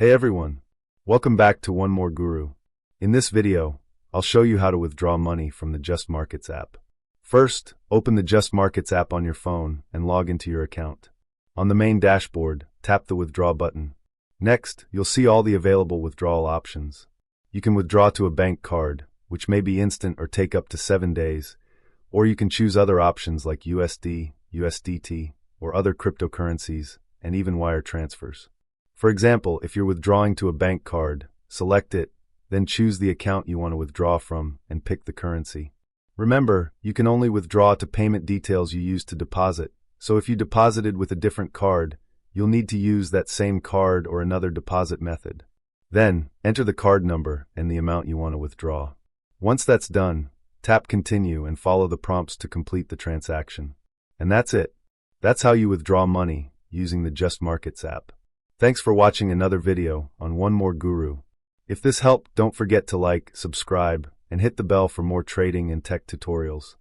Hey everyone, welcome back to One More Guru. In this video, I'll show you how to withdraw money from the JustMarkets app. First, open the JustMarkets app on your phone and log into your account. On the main dashboard, tap the Withdraw button. Next, you'll see all the available withdrawal options. You can withdraw to a bank card, which may be instant or take up to 7 days, or you can choose other options like USD, USDT, or other cryptocurrencies, and even wire transfers. For example, if you're withdrawing to a bank card, select it, then choose the account you want to withdraw from and pick the currency. Remember, you can only withdraw to payment details you used to deposit, so if you deposited with a different card, you'll need to use that same card or another deposit method. Then, enter the card number and the amount you want to withdraw. Once that's done, tap Continue and follow the prompts to complete the transaction. And that's it. That's how you withdraw money using the JustMarkets app. Thanks for watching another video on One More Guru. If this helped, don't forget to like, subscribe, and hit the bell for more trading and tech tutorials.